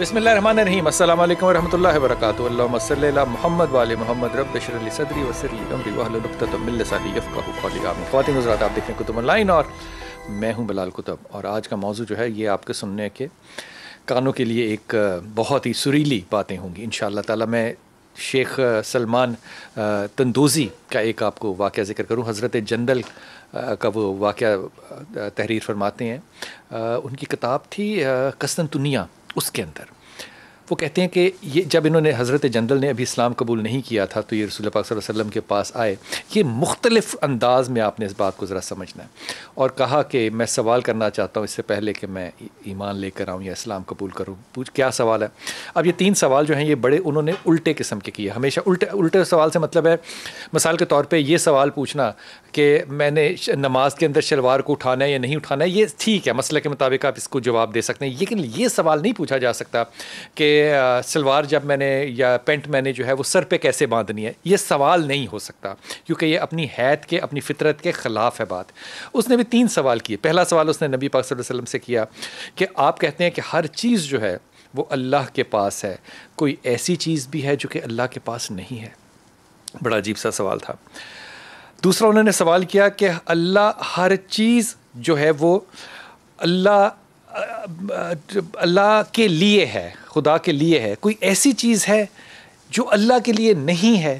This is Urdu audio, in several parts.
بسم اللہ الرحمن الرحیم السلام علیکم ورحمۃ اللہ وبرکاتہ اللہم صلی علی محمد وعلی محمد رب اشرح لی صدری ویسر لی امری واحلل عقدۃ من لسانی یفقہوا قولی آمین۔ خواتین حضرات، آپ دیکھ رہے ہیں کتب آن لائن اور میں ہوں بلال کتب، اور آج کا موضوع جو ہے یہ آپ کے سننے کے کانوں کے لیے ایک بہت ہی سریلی باتیں ہوں گی انشاءاللہ تعالی۔ میں شیخ سلمان تندوزی کا ایک آپ کو واقعہ ذکر کروں۔ حضرت جندل کا وہ واقعہ تحریر فرماتے ہیں، ان کی کتاب تھی قسطنطنیہ، اس کے اندر وہ کہتے ہیں کہ یہ جب انہوں نے حضرت جندل نے ابھی اسلام قبول نہیں کیا تھا تو یہ رسول پاک صلی اللہ علیہ وسلم کے پاس آئے۔ یہ مختلف انداز میں آپ نے اس بات کو ذرا سمجھنا ہے، اور کہا کہ میں سوال کرنا چاہتا ہوں اس سے پہلے کہ میں ایمان لے کر آؤں یا اسلام قبول کروں۔ کیا سوال ہے؟ اب یہ تین سوال جو ہیں یہ بڑے انہوں نے الٹے قسم کے کیے۔ ہمیشہ الٹے سوال سے مطلب ہے مثال کے طور پہ یہ سوال پوچھنا کہ میں نے نماز کے اندر شلوار کو اٹھانا ہے یا نہیں اٹھانا ہے، یہ ٹھیک ہے، مسئلہ کے مطابق آپ اس کو جواب دے سکتے ہیں، لیکن یہ سوال نہیں پوچھا جا سکتا کہ سلوار جب میں نے یا پینٹ میں نے جو ہے وہ سر پہ کیسے باندھنی ہے۔ یہ سوال نہیں ہو سکتا کیونکہ یہ اپنی حیت کے، اپنی فطرت کے خلاف ہے بات۔ اس نے بھی تین سوال کیے۔ پہلا سوال اس نے نبی پاک صلی اللہ علیہ وسلم سے کیا کہ آپ کہتے ہیں کہ ہر چیز جو ہے وہ اللہ کے پاس ہے، کوئی ایسی چیز بھی ہے جو کہ اللہ کے پاس نہیں ہے؟ بڑا عجیب سا سوال تھا۔ دوسرا انہوں نے سوال کیا کہ اللہ ہر چیز جو ہے وہ اللہ کے لیے ہے، خدا کے لیے ہے، کوئی ایسی چیز ہے جو اللہ کے لیے نہیں ہے؟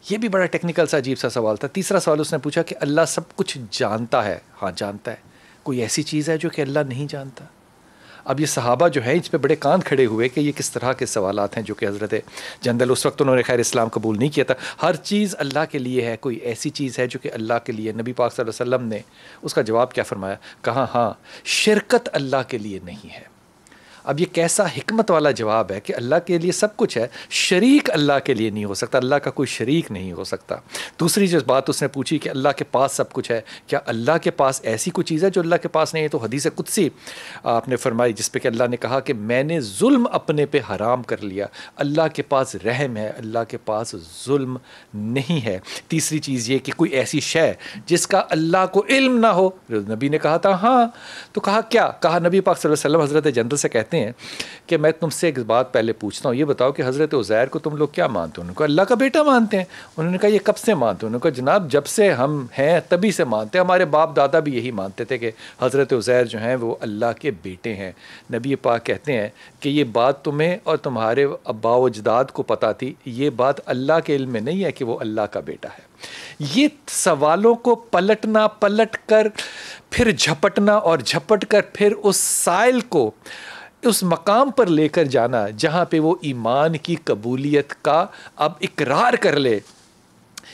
یہ بھی بڑا ٹیکنیکل سا عجیب سا سوال تھا۔ تیسرا سوال اس نے پوچھا کہ اللہ سب کچھ جانتا ہے؟ ہاں جانتا ہے، کوئی ایسی چیز ہے جو کہ اللہ نہیں جانتا؟ اب یہ صحابہ جو ہیں اس پہ بڑے کان کھڑے ہوئے کہ یہ کس طرح کے سوالات ہیں جو کہ حضرت جندل، اس وقت انہوں نے خیر اسلام قبول نہیں کیا تھا۔ ہر چیز اللہ کے لیے ہے، کوئی ایسی چیز ہے جو کہ اللہ کے لیے؟ نبی پاک صلی اللہ علیہ وسلم نے اس کا جواب کیا فرمایا؟ کہا ہاں، شرکت اللہ کے لیے نہیں ہے۔ اب یہ کیسا حکمت والا جواب ہے کہ اللہ کے لیے سب کچھ ہے، شریک اللہ کے لیے نہیں ہو سکتا، اللہ کا کوئی شریک نہیں ہو سکتا۔ دوسری جو بات اس نے پوچھی کہ اللہ کے پاس سب کچھ ہے، کیا اللہ کے پاس ایسی کوئی چیز ہے جو اللہ کے پاس نہیں ہے؟ تو حدیث قدسی آپ نے فرمائی جس پہ کہ اللہ نے کہا کہ میں نے ظلم اپنے پہ حرام کر لیا۔ اللہ کے پاس رحم ہے، اللہ کے پاس ظلم نہیں ہے۔ تیسری چیز یہ کہ کوئی ایسی شے جس کا اللہ کو علم نہ ہو؟ نبی نے کہا تھا ہاں، تو کہا کیا؟ کہا نبی پاک صلی اللہ علیہ وسلم حضرت جندل سے کہتے ہیں کہ میں تم سے ایک بات پہلے پوچھتا ہوں، یہ بتاؤ کہ حضرت عزیر کو تم لوگ کیا مانتے ہو؟ انہوں نے کہا اللہ کا بیٹا مانتے ہیں۔ انہوں نے کہا یہ کب سے مانتے ہو؟ انہوں نے کہا جناب جب سے ہم ہیں تبھی سے مانتے ہیں، ہمارے باپ دادا بھی یہی مانتے تھے کہ حضرت عزیر جو ہیں وہ اللہ کے بیٹے ہیں۔ نبی پاک کہتے ہیں کہ یہ بات تمہیں اور تمہارے ابا و اجداد کو پتہ تھی، یہ بات اللہ کے علم میں نہیں ہے کہ وہ اللہ کا بیٹا ہے۔ یہ سوالوں کو پلٹ کر پھر جھپٹنا اور جھپٹ کر پھر اس سائل کو اس مقام پر لے کر جانا جہاں پہ وہ ایمان کی قبولیت کا اب اقرار کر لے،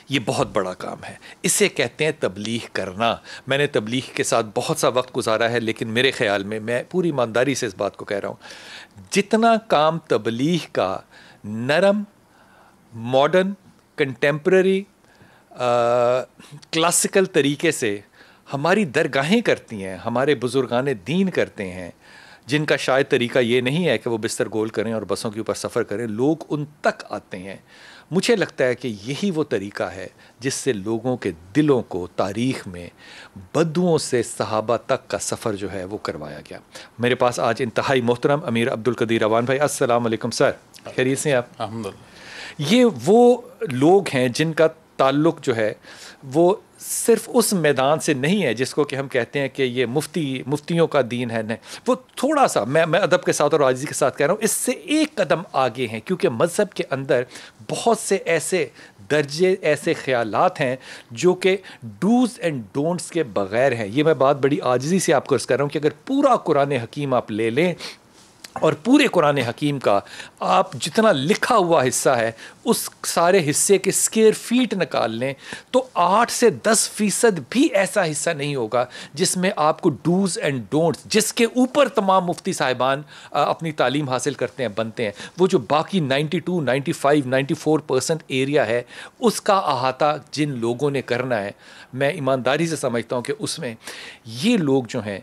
یہ بہت بڑا کام ہے۔ اسے کہتے ہیں تبلیغ کرنا۔ میں نے تبلیغ کے ساتھ بہت سا وقت گزارا ہے، لیکن میرے خیال میں پوری ایمانداری سے اس بات کو کہہ رہا ہوں، جتنا کام تبلیغ کا نرم، ماڈرن، کنٹمپرری، کلاسیکل طریقے سے ہماری درگاہیں کرتی ہیں، ہمارے بزرگان دین کرتے ہیں، جن کا شاید طریقہ یہ نہیں ہے کہ وہ بستر گول کریں اور بسوں کے اوپر سفر کریں، لوگ ان تک آتے ہیں۔ مجھے لگتا ہے کہ یہی وہ طریقہ ہے جس سے لوگوں کے دلوں کو تاریخ میں بدوؤں سے صحابہ تک کا سفر جو ہے وہ کروایا گیا۔ میرے پاس آج انتہائی محترم امیر عبدالقدیر اوان بھائی، السلام علیکم سر، خیریت سے ہیں آپ؟ الحمدللہ۔ یہ وہ لوگ ہیں جن کا تعلق جو ہے وہ صرف اس میدان سے نہیں ہے جس کو کہ ہم کہتے ہیں کہ یہ مفتیوں کا دین ہے، نہیں، وہ تھوڑا سا میں ادب کے ساتھ اور عاجزی کے ساتھ کہہ رہا ہوں، اس سے ایک قدم آگے ہیں، کیونکہ مذہب کے اندر بہت سے ایسے درجے، ایسے خیالات ہیں جو کہ ڈوز اینڈ ڈونٹس کے بغیر ہیں۔ یہ میں بات بڑی عاجزی سے آپ کو عرض کر رہا ہوں کہ اگر پورا قرآن حکیم آپ لے لیں اور پورے قرآن حکیم کا آپ جتنا لکھا ہوا حصہ ہے اس سارے حصے کے اسکوائر فیٹ نکال لیں تو 8 سے 10% بھی ایسا حصہ نہیں ہوگا جس میں آپ کو ڈوز اینڈ ڈونٹس، جس کے اوپر تمام مفتی صاحبان اپنی تعلیم حاصل کرتے ہیں، بنتے ہیں، وہ جو باقی 92، 95، 94% ایریا ہے اس کا احاطہ جن لوگوں نے کرنا ہے، میں ایمانداری سے سمجھتا ہوں کہ اس میں یہ لوگ جو ہیں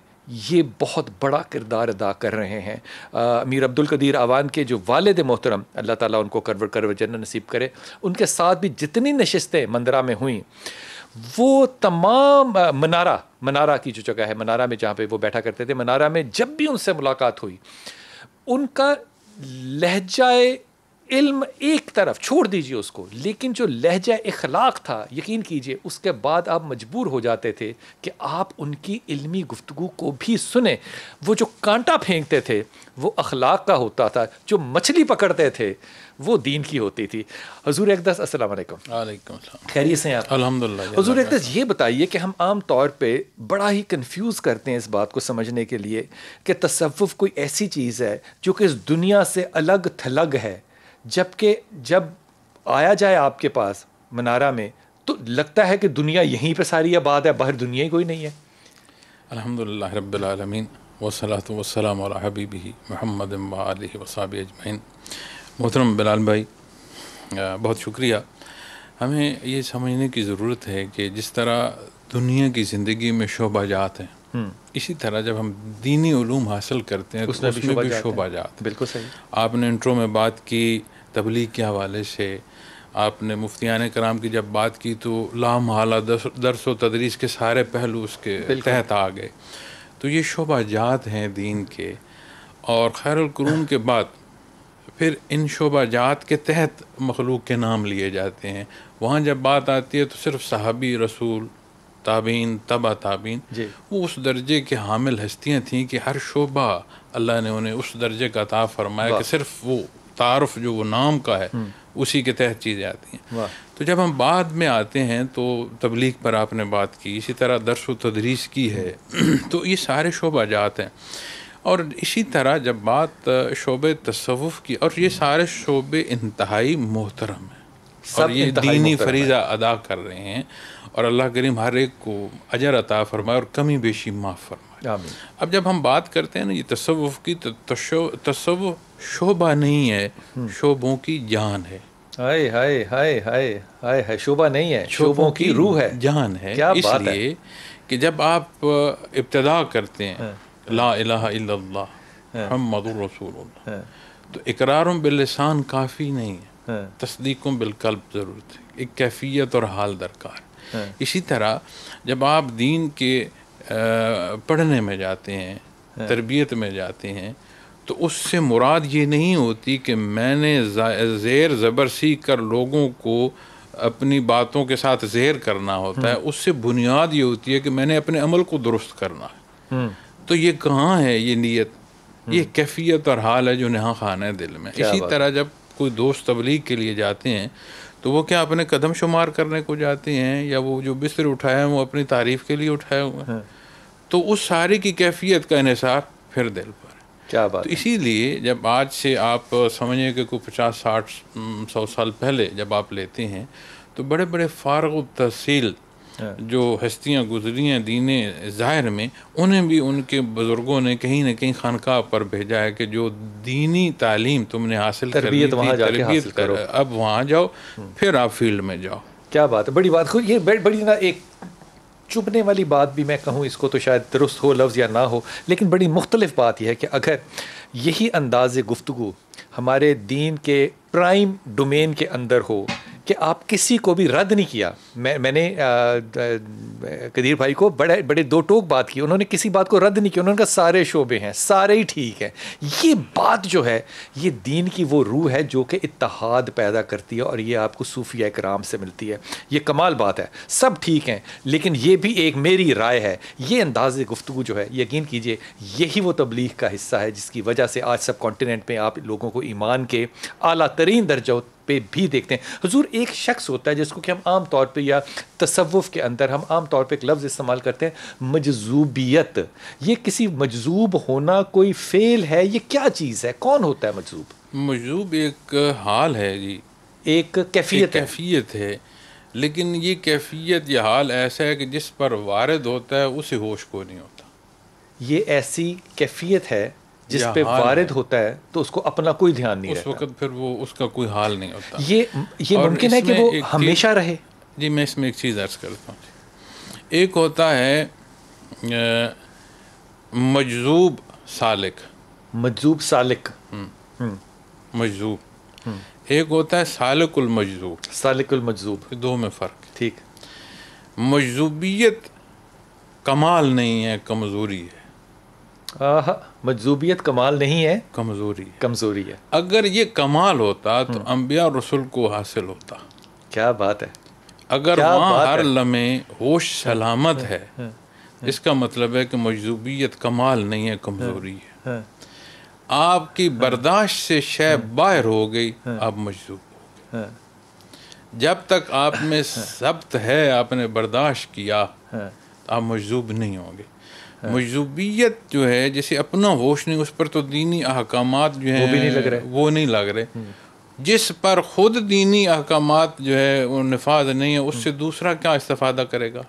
یہ بہت بڑا کردار ادا کر رہے ہیں۔ امیر عبدالقدیر اوان کے جو والد محترم، اللہ تعالیٰ ان کو کرور جنت نصیب کرے، ان کے ساتھ بھی جتنی نشستیں مندرہ میں ہوئیں وہ تمام منارہ کی جو جگہ ہے، منارہ میں جہاں پہ وہ بیٹھا کرتے تھے، منارہ میں جب بھی ان سے ملاقات ہوئی، ان کا لہجہ علم ایک طرف چھوڑ دیجئے اس کو، لیکن جو لہجہ اخلاق تھا یقین کیجئے اس کے بعد آپ مجبور ہو جاتے تھے کہ آپ ان کی علمی گفتگو کو بھی سنیں. وہ جو کانٹا پھینکتے تھے وہ اخلاق کا ہوتا تھا، جو مچھلی پکڑتے تھے وہ دین کی ہوتی تھی. حضور اقدس السلام علیکم. وعلیکم السلام. خیریت سے ہیں آپ؟ الحمدللہ. حضور اقدس یہ بتائیے کہ ہم عام طور پہ بڑا ہی کنفیوز کرتے ہیں اس بات کو سمجھنے کے لیے کہ تصوف کوئی ایسی چیز ہے جو کہ اس دنیا سے الگ تھلگ ہے، جبکہ جب آیا جائے آپ کے پاس منارہ میں تو لگتا ہے کہ دنیا یہیں پہ ساری آباد ہے، باہر دنیا ہی کوئی نہیں ہے. الحمدللہ رب العالمین والصلاة والسلام علی حبیبہ محمد وآلہ وصحبہ اجمعین. محترم بلال بھائی بہت شکریہ. ہمیں یہ سمجھنے کی ضرورت ہے کہ جس طرح دنیا کی زندگی میں شعبہ جات ہیں، اسی طرح جب ہم دینی علوم حاصل کرتے ہیں تو اس میں بھی شعبہ جات. بالکل صحیح. آپ نے انٹرو میں بات کی تبلیغ کے حوالے سے، آپ نے مفتیان کرام کی جب بات کی تو لامحالہ درس و تدریس کے سارے پہلو اس کے تحت آ گئے. تو یہ شعبہ جات ہیں دین کے، اور خیر القرون کے بعد پھر ان شعبہ جات کے تحت مخلوق کے نام لیے جاتے ہیں. وہاں جب بات آتی ہے تو صرف صحابی، رسول، تابعین، تبع تابعین، وہ اس درجے کے حامل ہستیاں تھیں کہ ہر شعبہ اللہ نے انہیں اس درجے کا عطا فرمایا کہ صرف وہ تعارف جو وہ نام کا ہے اسی کے تحت چیزیں آتی ہیں. تو جب ہم بعد میں آتے ہیں تو تبلیغ پر آپ نے بات کی، اسی طرح درس و تدریس کی ہے، تو یہ سارے شعبہ جات ہیں. اور اسی طرح جب بات شعبے تصوف کی، اور یہ سارے شعبے انتہائی محترم ہیں اور یہ دینی فریضہ ادا کر رہے ہیں، اور اللہ کریم ہر ایک کو اجر عطا فرمائے اور کمی بیشی معاف فرمائے. آمین. اب جب ہم بات کرتے ہیں نا یہ تصوف کی، تو تصوف شعبہ نہیں ہے، شعبوں کی جان ہے. ہائے ہائے ہائے ہائے ہائے ہائے، شعبہ نہیں ہے، شعبوں کی روح ہے، جان ہے. اس لیے کہ جب آپ ابتدا کرتے ہیں لا الہ الا اللہ محمد رسول اللہ، تو اقرار باللسان کافی نہیں ہے، تصدیق بالقلب ضرورت ہے، ایک کیفیت اور حال درکار. اسی طرح جب آپ دین کے پڑھنے میں جاتے ہیں، تربیت میں جاتے ہیں، تو اس سے مراد یہ نہیں ہوتی کہ میں نے زیر زبر سیکھ کر لوگوں کو اپنی باتوں کے ساتھ زہر کرنا ہوتا ہے. اس سے بنیاد یہ ہوتی ہے کہ میں نے اپنے عمل کو درست کرنا ہے. تو یہ کہاں ہے یہ نیت؟ یہ کیفیت اور حال ہے جو نہاں خانہ ہے دل میں. اسی طرح جب کوئی دوست تبلیغ کے لیے جاتے ہیں تو وہ کیا اپنے قدم شمار کرنے کو جاتے ہیں، یا وہ جو بستر اٹھائے ہیں وہ اپنی تعریف کے لیے اٹھائے ہوئے ہیں؟ تو اس سارے کی کیفیت کا انحصار پھر دل پر ہے. کیا بات. تو اسی لیے جب آج سے آپ سمجھیں کہ کوئی 50 60 100 سال پہلے جب آپ لیتے ہیں تو بڑے بڑے فارغ التحصیل جو ہستیاں گزری ہیں دین ظاہر میں، انہیں بھی ان کے بزرگوں نے کہیں نہ کہیں خانقاہ پر بھیجا ہے کہ جو دینی تعلیم تم نے حاصل کرنی تھی، تربیت کرو، اب وہاں جاؤ، پھر آپ فیلڈ میں جاؤ. کیا بات ہے، بڑی بات. یہ بڑی نا ایک چبھنے والی بات بھی میں کہوں اس کو تو شاید درست ہو لفظ یا نہ ہو، لیکن بڑی مختلف بات یہ ہے کہ اگر یہی انداز گفتگو ہمارے دین کے پرائم ڈومین کے اندر ہو کہ آپ کسی کو بھی رد نہیں کیا. میں نے قدیر بھائی کو بڑے دو ٹوک بات کی، انہوں نے کسی بات کو رد نہیں کیا، انہوں نے کہا سارے شعبے ہیں، سارے ہی ٹھیک ہیں. یہ بات جو ہے یہ دین کی وہ روح ہے جو کہ اتحاد پیدا کرتی ہے، اور یہ آپ کو صوفیہ کرام سے ملتی ہے. یہ کمال بات ہے، سب ٹھیک ہیں، لیکن یہ بھی ایک میری رائے ہے. یہ انداز گفتگو جو ہے یقین کیجئے یہی وہ تبلیغ کا حصہ ہے جس کی وجہ سے آج سب کانٹیننٹ میں آپ لوگوں کو ایمان کے اعلیٰ ترین درجوں پہ بھی دیکھتے ہیں. حضور ایک شخص ہوتا ہے جس کو کہ ہم عام طور پہ یا تصوف کے اندر ہم عام طور پہ ایک لفظ استعمال کرتے ہیں مجذوبیت. یہ کسی مجذوب ہونا کوئی فعل ہے؟ یہ کیا چیز ہے؟ کون ہوتا ہے مجذوب؟ مجذوب ایک حال ہے جی، ایک کیفیت ہے، لیکن یہ کیفیت یہ حال ایسا ہے کہ جس پر وارد ہوتا ہے اسے ہوش کو نہیں ہوتا. یہ ایسی کیفیت ہے جس پہ وارد ہوتا ہے تو اس کو اپنا کوئی دھیان نہیں رہتا، اس وقت پھر وہ اس کا کوئی حال نہیں ہوتا. یہ ممکن ہے کہ وہ ہمیشہ رہے. جی میں اس میں ایک چیز عرض کرتا ہوں. ایک ہوتا ہے مجذوب سالک، مجذوب. ایک ہوتا ہے سالک المجذوب. دو میں فرق. ٹھیک. مجذوبیت کمال نہیں ہے، کمزوری ہے. مجذوبیت کمال نہیں ہے، کمزوری ہے. کمزوری ہے. اگر یہ کمال ہوتا تو انبیاء اور رسول کو حاصل ہوتا. کیا بات ہے. اگر وہاں ہر لمحے ہوش سلامت ہے، اس کا مطلب ہے کہ مجذوبیت کمال نہیں ہے، کمزوری ہے. آپ کی برداشت سے شے باہر ہو گئی، آپ مجذوب ہو گئے. جب تک آپ میں ضبط ہے، آپ نے برداشت کیا، آپ مجذوب نہیں ہوں گے. مجذوبیت جو ہے، جیسے اپنا ہوش نہیں، اس پر تو دینی احکامات جو ہیں وہ نہیں لگ رہے. جس پر خود دینی احکامات جو ہے وہ نفاذ نہیں ہے، اس سے دوسرا کیا استفادہ کرے گا؟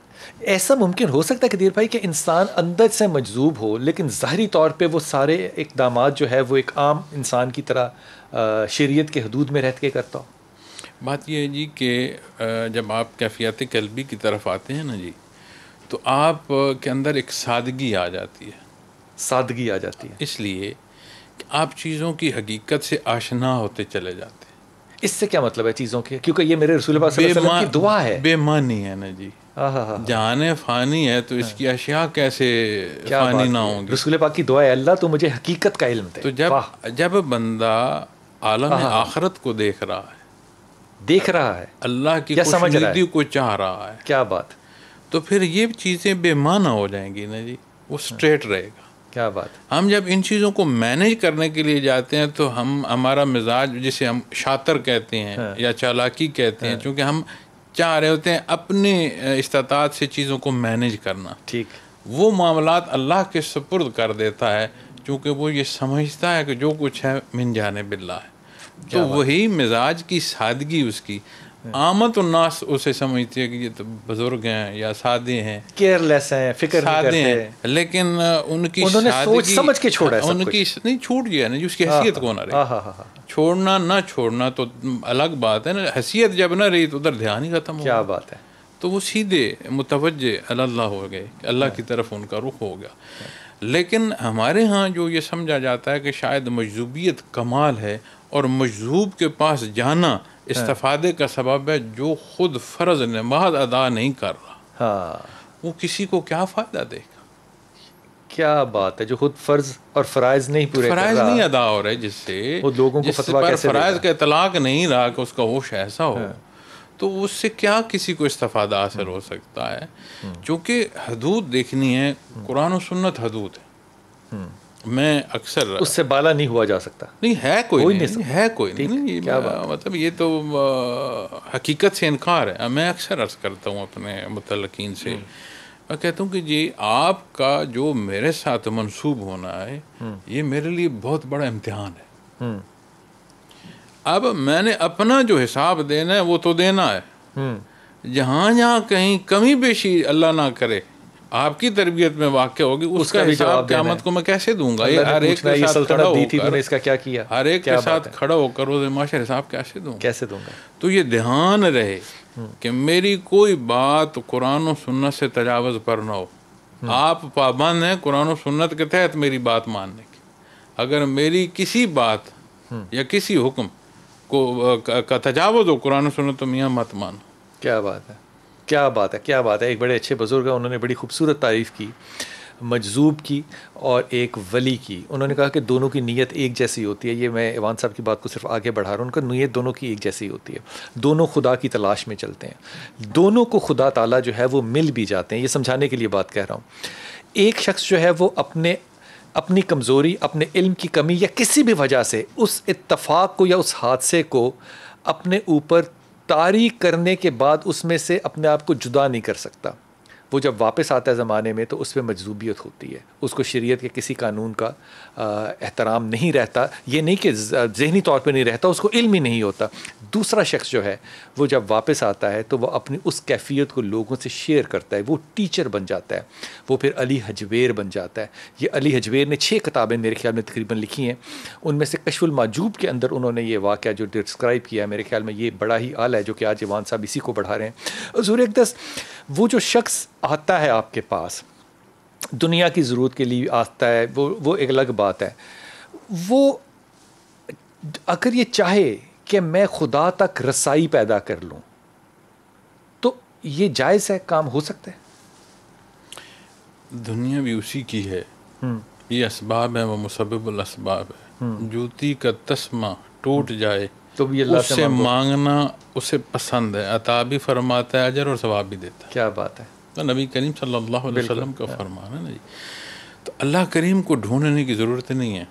ایسا ممکن ہو سکتا ہے قدیر بھائی کہ انسان اندر سے مجذوب ہو، لیکن ظاہری طور پہ وہ سارے اقدامات جو ہے وہ ایک عام انسان کی طرح شریعت کے حدود میں رہ کے کرتا ہو؟ بات یہ ہے جی کہ جب آپ کیفیت قلبی کی طرف آتے ہیں نا جی، تو آپ کے اندر ایک سادگی آ جاتی ہے. سادگی آ جاتی ہے اس لیے کہ آپ چیزوں کی حقیقت سے آشنا ہوتے چلے جاتے ہیں. اس سے کیا مطلب ہے چیزوں کے؟ کیونکہ یہ میرے رسول اللہ صلی اللہ علیہ وسلم کی دعا ہے. بے معنی ہے نا جی. جہان فانی ہے تو اس کی اشیاء کیسے فانی نہ ہوں گی؟ رسول پاک کی دعا ہے، اللہ تو مجھے حقیقت کا علم دے. تو جب بندہ عالم آخرت کو دیکھ رہا ہے، اللہ کی خوشنودی کو چاہ رہا ہے، کیا بات، تو پھر یہ چیزیں بے معنی ہو جائیں گی نا جی. وہ اسٹریٹ رہے گا. کیا بات. ہم جب ان چیزوں کو مینیج کرنے کے لیے جاتے ہیں تو ہمارا مزاج، جسے ہم شاطر کہتے ہیں یا چالاکی کہتے ہیں، چونکہ ہم چاہ رہے ہوتے ہیں اپنے استطاعت سے چیزوں کو مینیج کرنا. ٹھیک. وہ معاملات اللہ کے سپرد کر دیتا ہے، چونکہ وہ یہ سمجھتا ہے کہ جو کچھ ہے من جانب اللہ ہے. تو وہی مزاج کی سادگی، اس کی عامت الناس اسے سمجھتی ہے کہ یہ تو بزرگ ہیں یا سادے ہیں، کیئر لیس ہیں، فکر نہیں کرتے ہیں. لیکن ان کی انہوں نے سوچ سمجھ کے چھوڑا ہے. ان کی نہیں چھوٹ گیا نا جی، اس کی حیثیت کو نہ رہی. چھوڑنا نہ چھوڑنا تو الگ بات ہے نا. حیثیت جب نہ رہی تو ادھر دھیان ہی ختم ہو. کیا بات ہے. تو وہ سیدھے متوجہ اللہ ہو گئے، اللہ کی طرف ان کا رخ ہو گیا. لیکن ہمارے ہاں جو یہ سمجھا جاتا ہے کہ شاید مجذوبیت کمال ہے، اور مجذوب کے پاس جانا استفادے کا سبب ہے، جو خود فرض نماز ادا نہیں کر رہا وہ کسی کو کیا فائدہ دے گا؟ کیا بات ہے. جو خود فرض اور فرائض نہیں پورے کر رہا، فرائض نہیں ادا ہو رہے، جس سے وہ لوگوں کو فتویٰ کیسے دے گا؟ فرائض کا اطلاق نہیں رہا کہ اس کا ہوش ایسا ہو، تو اس سے کیا کسی کو استفادہ حاصل ہو سکتا ہے؟ چونکہ حدود دیکھنی ہے، قرآن و سنت حدود ہے. میں اکثر اس سے بالا نہیں ہوا جا سکتا. نہیں ہے، کوئی نہیں. مطلب یہ تو حقیقت سے انکار ہے. میں اکثر عرض کرتا ہوں اپنے متعلقین سے، میں کہتا ہوں کہ جی آپ کا جو میرے ساتھ منسوب ہونا ہے، یہ میرے لیے بہت بڑا امتحان ہے. اب میں نے اپنا جو حساب دینا ہے وہ تو دینا ہے. جہاں کہیں کمی بیشی اللہ نہ کرے آپ کی تربیت میں واقع ہوگی، اس کا حساب قیامت کو میں کیسے دوں گا؟ ہر ایک کے ساتھ کھڑا ہو کر، اس کا کیا کیا، ہر ایک کے ساتھ کھڑا ہو کر روز معاشر حساب کیسے دوں گا؟ تو یہ دھیان رہے کہ میری کوئی بات قرآن و سنت سے تجاوز پر نہ ہو. آپ پابند ہیں قرآن و سنت کے تحت میری بات ماننے کی. اگر میری کسی بات یا کسی حکم کو کا تجاوز ہو قرآن و سنت، تو میاں مت مانو. کیا بات ہے، کیا بات ہے، کیا بات ہے. ایک بڑے اچھے بزرگ ہیں، انہوں نے بڑی خوبصورت تعریف کی مجذوب کی اور ایک ولی کی. انہوں نے کہا کہ دونوں کی نیت ایک جیسی ہوتی ہے. یہ میں ایوان صاحب کی بات کو صرف آگے بڑھا رہا ہوں. ان کا نیت دونوں کی ایک جیسی ہوتی ہے. دونوں خدا کی تلاش میں چلتے ہیں. دونوں کو خدا تعالیٰ جو ہے وہ مل بھی جاتے ہیں. یہ سمجھانے کے لیے بات کہہ رہا ہوں. ایک شخص جو ہے وہ اپنی کمزوری، اپنے علم کی کمی یا کسی بھی وجہ سے اس اتفاق کو یا اس حادثے کو اپنے اوپر طاری کرنے کے بعد اس میں سے اپنے آپ کو جدا نہیں کر سکتا. وہ جب واپس آتا ہے زمانے میں تو اس پہ مجذوبیت ہوتی ہے. اس کو شریعت کے کسی قانون کا احترام نہیں رہتا. یہ نہیں کہ ذہنی طور پہ نہیں رہتا، اس کو علم ہی نہیں ہوتا. دوسرا شخص جو ہے وہ جب واپس آتا ہے تو وہ اپنی اس کیفیت کو لوگوں سے شیئر کرتا ہے. وہ ٹیچر بن جاتا ہے. وہ پھر علی حجویر بن جاتا ہے. یہ علی حجویر نے 6 کتابیں میرے خیال میں تقریباً لکھی ہیں. ان میں سے کشف المعجوب کے اندر انہوں نے یہ واقعہ جو ڈسکرائب کیا ہے، میرے خیال میں یہ بڑا ہی اعلیٰ ہے، جو کہ آج ایوان صاحب اسی کو بڑھا رہے ہیں. حضور اقدس، وہ جو شخص آتا ہے آپ کے پاس دنیا کی ضرورت کے لیے آتا ہے، وہ ایک الگ بات ہے. وہ اگر یہ چاہے کہ میں خدا تک رسائی پیدا کر لوں تو یہ جائز ہے، کام ہو سکتا ہے؟ دنیا بھی اسی کی ہے، یہ اسباب ہے، وہ مسبب الاسباب ہے. جوتی کا تسمہ ٹوٹ جائے تو بھی اللہ اس سے مانگنا اسے پسند ہے، عطا بھی فرماتا ہے، اجر اور ثواب بھی دیتا ہے. کیا بات ہے. تو نبی کریم صلی اللہ علیہ وسلم کا فرمان ہے نا جی. تو اللہ کریم کو ڈھونڈنے کی ضرورت نہیں ہے.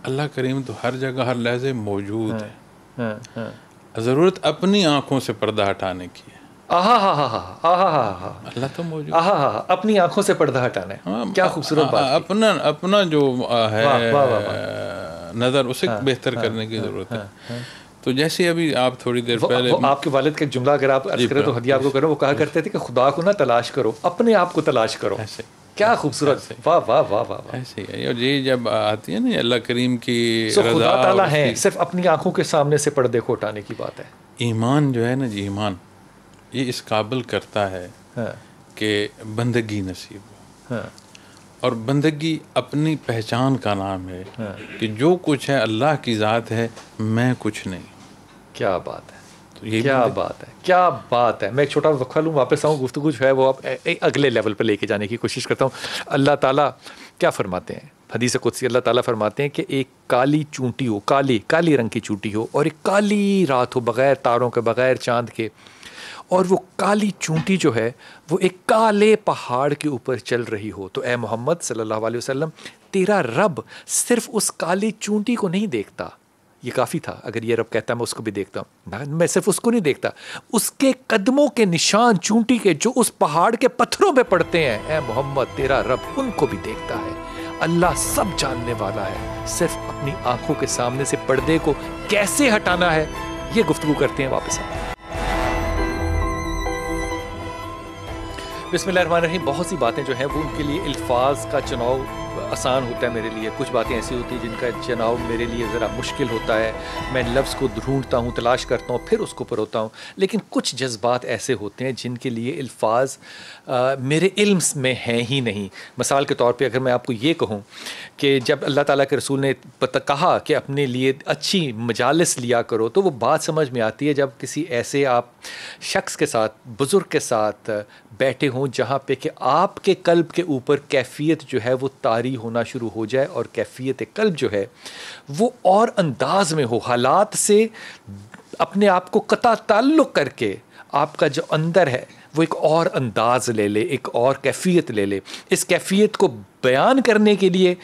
اللہ کریم تو ہر جگہ ہر لحظے موجود ہے. ضرورت اپنی آنکھوں سے پردہ ہٹانے کی ہے. اللہ تو موجود، اپنی آنکھوں سے پردہ ہٹانا ہے. کیا خوبصورت بات. اپنا جو ہے نظر اسے بہتر کرنے کی ضرورت ہے. تو جیسے ابھی آپ تھوڑی دیر پہلے آپ کے والد کا جملہ اگر آپ عرض کریں تو ہدیہ آپ کو کریں، وہ کہا کرتے تھے کہ خدا کو نہ تلاش کرو، اپنے آپ کو تلاش کرو. کیا خوبصورت. واہ واہ واہ واہ. ایسے ہی ہے. اور یہ جب آتی ہے نا اللہ کریم کی رضا، خدا تعالیٰ ہے صرف اپنی آنکھوں کے سامنے سے پردے کو ہٹانے کی بات ہے. ایمان جو ہے نا جی، ایمان یہ اس قابل کرتا ہے کہ بندگی نصیب ہو. اور بندگی اپنی پہچان کا نام ہے کہ جو کچھ ہے اللہ کی ذات ہے، میں کچھ نہیں. کیا بات ہے، کیا بات ہے، کیا بات ہے. میں ایک چھوٹا وقفہ لوں، واپس آؤں. گفتگو جو ہے وہ آپ اگلے لیول پہ لے کے جانے کی کوشش کرتا ہوں. اللہ تعالیٰ کیا فرماتے ہیں حدیث قدسی؟ اللہ تعالیٰ فرماتے ہیں کہ ایک کالی چونٹی ہو، کالی رنگ کی چونٹی ہو، اور ایک کالی رات ہو بغیر تاروں کے، بغیر چاند کے، اور وہ کالی چونٹی جو ہے وہ ایک کالے پہاڑ کے اوپر چل رہی ہو. تو اے محمد صلی اللہ علیہ وسلم، تیرا رب صرف اس کالی چونٹی کو نہیں دیکھتا. یہ کافی تھا اگر یہ رب کہتا میں اس کو بھی دیکھتا ہوں. میں صرف اس کو نہیں دیکھتا، اس کے قدموں کے نشان چونٹی کے جو اس پہاڑ کے پتھروں پہ پڑتے ہیں، اے محمد تیرا رب ان کو بھی دیکھتا ہے. اللہ سب جاننے والا ہے. صرف اپنی آنکھوں کے سامنے سے پردے کو کیسے ہٹانا ہے، یہ گفتگو کرتے ہیں. واپس آتے ہیں. بسم اللہ الرحمن الرحیم. بہت سی باتیں جو ہیں وہ ان کے لیے الفاظ کا چناؤ آسان ہوتا ہے میرے لیے. کچھ باتیں ایسی ہوتی ہیں جن کا چناؤ میرے لیے ذرا مشکل ہوتا ہے. میں لفظ کو ڈھونڈتا ہوں، تلاش کرتا ہوں، پھر اس کو پروتا ہوں. لیکن کچھ جذبات ایسے ہوتے ہیں جن کے لیے الفاظ میرے علم میں ہیں ہی نہیں. مثال کے طور پہ اگر میں آپ کو یہ کہوں کہ جب اللہ تعالیٰ کے رسول نے کہا کہ اپنے لیے اچھی مجالس لیا کرو، تو وہ بات سمجھ میں آتی ہے جب کسی ایسے آپ شخص کے ساتھ، بزرگ کے ساتھ بیٹھے ہوں جہاں پہ کہ آپ کے قلب کے اوپر کیفیت جو ہے وہ طاری ہونا شروع ہو جائے، اور کیفیت قلب جو ہے وہ اور انداز میں ہو، حالات سے اپنے آپ کو قطع تعلق کر کے آپ کا جو اندر ہے وہ ایک اور انداز لے لے، ایک اور کیفیت لے لے. اس کیفیت کو بیان کرنے کے لیے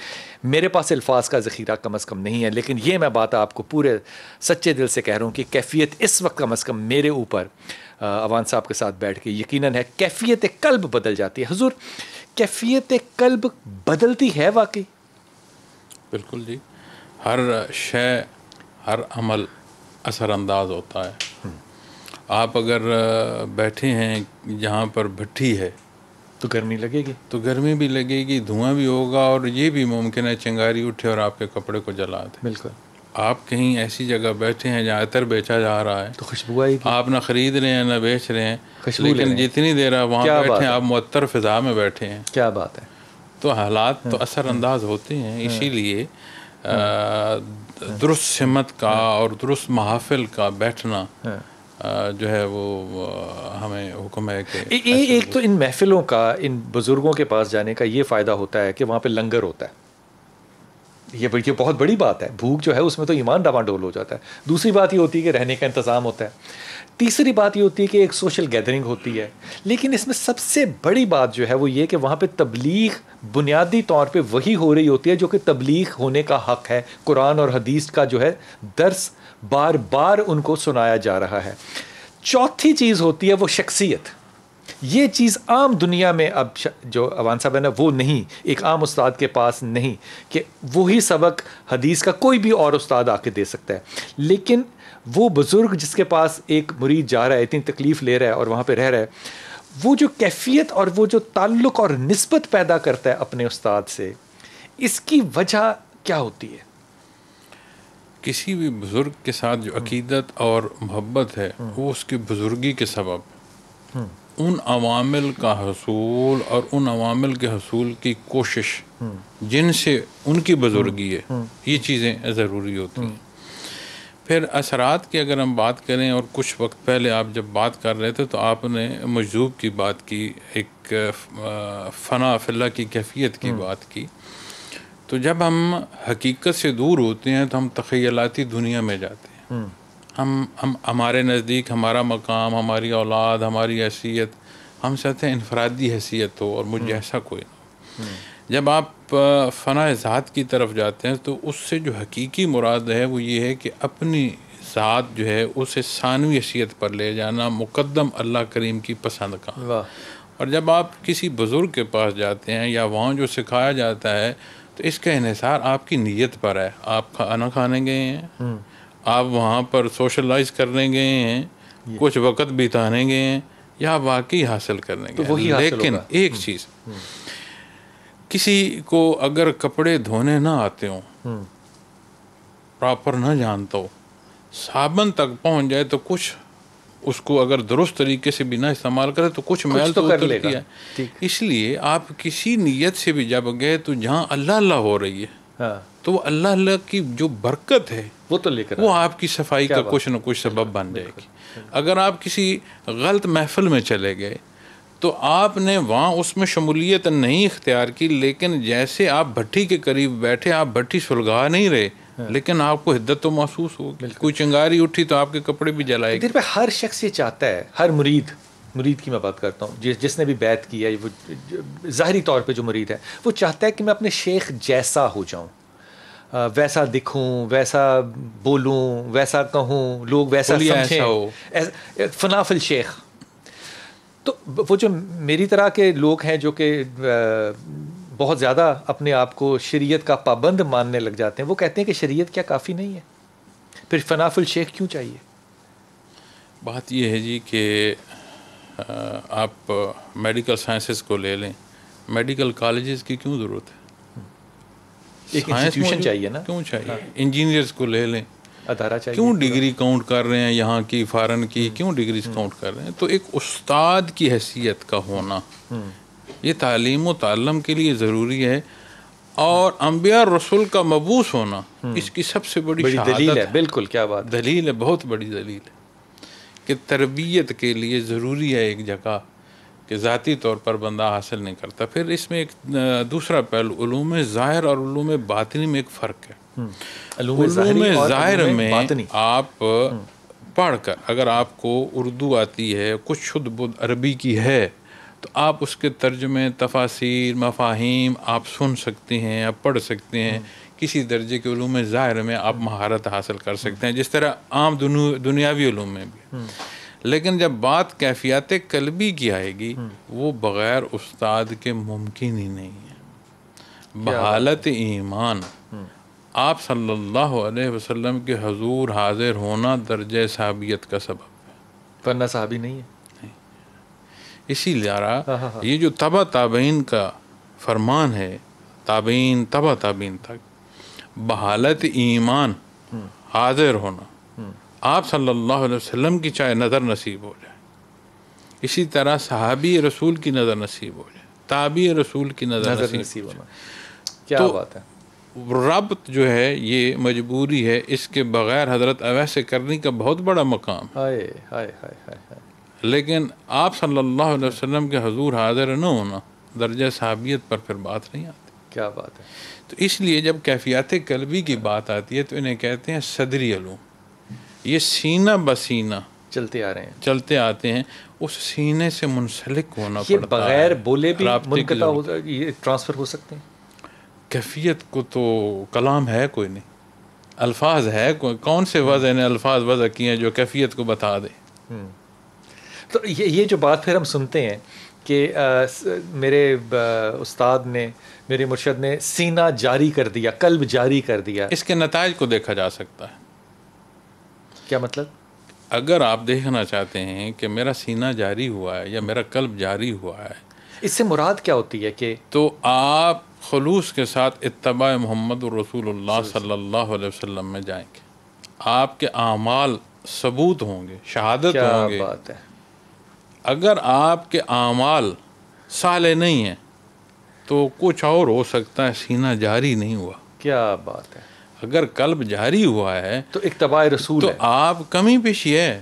میرے پاس الفاظ کا ذخیرہ کم از کم نہیں ہے. لیکن یہ میں بات آپ کو پورے سچے دل سے کہہ رہا ہوں کہ کیفیت اس وقت کم از کم میرے اوپر اوان صاحب کے ساتھ بیٹھ کے یقیناً ہے، کیفیت قلب بدل جاتی ہے. حضور کیفیت قلب بدلتی ہے واقعی؟ بالکل جی. ہر شے، ہر عمل اثر انداز ہوتا ہے. آپ اگر بیٹھے ہیں جہاں پر بھٹی ہے تو گرمی لگے گی، تو گرمی بھی لگے گی، دھواں بھی ہوگا، اور یہ بھی ممکن ہے چنگاری اٹھے اور آپ کے کپڑے کو جلا دے. بالکل. آپ کہیں ایسی جگہ بیٹھے ہیں جہاں عطر بیچا جا رہا ہے تو خوشبو آئے گی. آپ نہ خرید رہے ہیں نہ بیچ رہے ہیں، لیکن جتنی دیر آپ وہاں بیٹھے ہیں آپ معطر فضا میں بیٹھے ہیں. کیا بات ہے. تو حالات تو اثر انداز ہوتے ہیں. اسی لیے درست سمت کا اور درست محافل کا بیٹھنا جو ہے وہ ہمیں حکم ہے کہ ایک تو ان محفلوں کا، ان بزرگوں کے پاس جانے کا یہ فائدہ ہوتا ہے کہ وہاں پہ لنگر ہوتا ہے. یہ بہت بڑی بات ہے. بھوک جو ہے اس میں تو ایمان ڈاواڈول ہو جاتا ہے. دوسری بات یہ ہوتی ہے کہ رہنے کا انتظام ہوتا ہے. تیسری بات یہ ہوتی ہے کہ ایک سوشل گیدرنگ ہوتی ہے. لیکن اس میں سب سے بڑی بات جو ہے وہ یہ کہ وہاں پہ تبلیغ بنیادی طور پہ وہی ہو رہی ہوتی ہے جو کہ تبلیغ ہونے کا حق ہے. قرآن اور حدیث کا جو ہے درس بار بار ان کو سنایا جا رہا ہے. چوتھی چیز ہوتی ہے وہ شخصیت. یہ چیز عام دنیا میں اب جو اوان صاحب ہے نا وہ نہیں، ایک عام استاد کے پاس نہیں کہ وہی سبق حدیث کا کوئی بھی اور استاد آ کے دے سکتا ہے. لیکن وہ بزرگ جس کے پاس ایک مرید جا رہا ہے، اتنی تکلیف لے رہا ہے اور وہاں پہ رہ رہا ہے، وہ جو کیفیت اور وہ جو تعلق اور نسبت پیدا کرتا ہے اپنے استاد سے، اس کی وجہ کیا ہوتی ہے؟ کسی بھی بزرگ کے ساتھ جو عقیدت اور محبت ہے وہ اس کی بزرگی کے سبب ان عوامل کا حصول اور ان عوامل کے حصول کی کوشش جن سے ان کی بزرگی ہے، یہ چیزیں ضروری ہوتی ہیں. پھر اثرات کی اگر ہم بات کریں، اور کچھ وقت پہلے آپ جب بات کر رہے تھے تو آپ نے مجذوب کی بات کی، ایک فنا فی اللہ کی کیفیت کی بات کی. تو جب ہم حقیقت سے دور ہوتے ہیں تو ہم تخیلاتی دنیا میں جاتے ہیں. ہم ہمارے نزدیک ہمارا مقام، ہماری اولاد، ہماری حیثیت، ہم چاہتے ہیں انفرادی حیثیت ہو اور مجھ جیسا کوئی نہ ہو. جب آپ فنا ذات کی طرف جاتے ہیں تو اس سے جو حقیقی مراد ہے وہ یہ ہے کہ اپنی ذات جو ہے اسے ثانوی حیثیت پر لے جانا، مقدم اللہ کریم کی پسند کا. اور جب آپ کسی بزرگ کے پاس جاتے ہیں یا وہاں جو سکھایا جاتا ہے تو اس کا انحصار آپ کی نیت پر ہے. آپ کھانا کھانے گئے ہیں، آپ وہاں پر سوشلائز کرنے گئے ہیں، کچھ وقت بتانے گئے ہیں، یا واقعی حاصل کرنے گئے ہیں. لیکن ایک چیز، کسی کو اگر کپڑے دھونے نہ آتے ہوں، پراپر نہ جانتا ہو، صابن تک پہنچ جائے تو کچھ اس کو اگر درست طریقے سے بھی نہ استعمال کرے تو کچھ میل تو اترتی ہے. اس لیے آپ کسی نیت سے بھی جب گئے تو جہاں اللہ اللہ ہو رہی ہے تو وہ اللہ اللہ کی جو برکت ہے وہ تو لے کر وہ آپ کی صفائی کا کچھ نہ کچھ سبب بن جائے گی. اگر آپ کسی غلط محفل میں چلے گئے تو آپ نے وہاں اس میں شمولیت نہیں اختیار کی، لیکن جیسے آپ بھٹی کے قریب بیٹھے، آپ بھٹی سلگا نہیں رہے لیکن آپ کو حدت تو محسوس ہوگی. کوئی چنگاری اٹھی تو آپ کے کپڑے بھی جلائے گی. ہر شخص یہ چاہتا ہے، ہر مرید کی میں بات کرتا ہوں، جس نے بھی بیعت کی ہے، وہ ظاہری طور پہ جو مرید ہے وہ چاہتا ہے کہ میں اپنے شیخ جیسا ہو جاؤں، ویسا دکھوں، ویسا بولوں، ویسا کہوں، لوگ ویسا سمجھیں، فنا فی الشیخ. تو وہ جو میری طرح کے لوگ ہیں جو کہ بہت زیادہ اپنے آپ کو شریعت کا پابند ماننے لگ جاتے ہیں، وہ کہتے ہیں کہ شریعت کیا کافی نہیں ہے، پھر فنا فی الشیخ کیوں چاہیے؟ بات یہ ہے جی کہ آپ میڈیکل سائنسز کو لے لیں، میڈیکل کالجز کی کیوں ضرورت ہے؟ ایک انسٹیٹیوشن چاہیے نا. کیوں چاہیے؟ انجینئرز کو لے لیں، ادارہ چاہیے. کیوں ڈگری کاؤنٹ کر رہے ہیں یہاں کی، فارن کی، کیوں ڈگریز کاؤنٹ کر رہے ہیں؟ تو ایک استاد کی حیثیت کا ہونا یہ تعلیم و تعلم کے لیے ضروری ہے، اور انبیاء اور رسول کا مبعوث ہونا اس کی سب سے بڑی دلیل ہے. بالکل، کیا بات، دلیل ہے، بہت بڑی دلیل ہے کہ تربیت کے لیے ضروری ہے ایک جگہ کہ ذاتی طور پر بندہ حاصل نہیں کرتا. پھر اس میں ایک دوسرا پہلو، علوم ظاہر اور علوم باطنی میں ایک فرق ہے. علوم ظاہر میں آپ پڑھ کر اگر آپ کو اردو آتی ہے، کچھ شدھ بدھ عربی کی ہے، تو آپ اس کے ترجمے، تفاسیر، مفاہیم آپ سن سکتے ہیں، آپ پڑھ سکتے ہیں. کسی درجے کے علوم ظاہر میں آپ مہارت حاصل کر سکتے ہیں، جس طرح عام دنیاوی علوم میں بھی. لیکن جب بات کیفیات قلبی کی آئے گی، وہ بغیر استاد کے ممکن ہی نہیں ہے. بحالت ایمان، آپ صلی اللہ علیہ وسلم کے حضور حاضر ہونا درجہ صحابیت کا سبب ہے، ورنہ صحابی نہیں ہے. اسی لیے یہ جو تبع تابعین کا فرمان ہے، تابعین تبع تابعین تک، بحالت ایمان حاضر ہونا، آپ صلی اللہ علیہ وسلم کی چاہے نظر نصیب ہو جائے، اسی طرح صحابی رسول کی نظر نصیب ہو جائے، تابعی رسول کی نظر نصیب ہونا. کیا بات ہے. ربط جو ہے یہ مجبوری ہے، اس کے بغیر حضرت اویس کرنی کا بہت بڑا مقام. لیکن آپ صلی اللہ علیہ وسلم کے حضور حاضر نہ ہونا، درجہ صحابیت پر پھر بات نہیں آتی. کیا بات ہے. تو اس لیے جب کیفیات قلبی کی بات آتی ہے تو انہیں کہتے ہیں صدری علوم. یہ سینہ بسینہ چلتے آ رہے ہیں، چلتے آتے ہیں، اس سینے سے منسلک ہونا یہ پڑتا ہے. بغیر بولے بھی منقطع یہ ٹرانسفر ہو سکتے ہیں. کیفیت کو تو کلام ہے کوئی نہیں، الفاظ ہے کوئی، کون سے وضع نے الفاظ وضع کیے ہیں جو کیفیت کو بتا دے. تو یہ جو بات پھر ہم سنتے ہیں کہ میرے استاد نے، میرے مرشد نے سینہ جاری کر دیا، قلب جاری کر دیا، اس کے نتائج کو دیکھا جا سکتا ہے. کیا مطلب؟ اگر آپ دیکھنا چاہتے ہیں کہ میرا سینہ جاری ہوا ہے یا میرا قلب جاری ہوا ہے، اس سے مراد کیا ہوتی ہے کہ تو آپ خلوص کے ساتھ اتباع محمد رسول اللہ صلی اللہ علیہ وسلم میں جائیں گے، آپ کے اعمال ثبوت ہوں گے، شہادت ہوں گے. کیا بات ہے. اگر آپ کے اعمال صالح نہیں ہیں تو کچھ اور ہو سکتا ہے، سینہ جاری نہیں ہوا. کیا بات ہے. اگر قلب جاری ہوا ہے تو اتباع رسول تو ہے. آپ کمی پیشی ہے.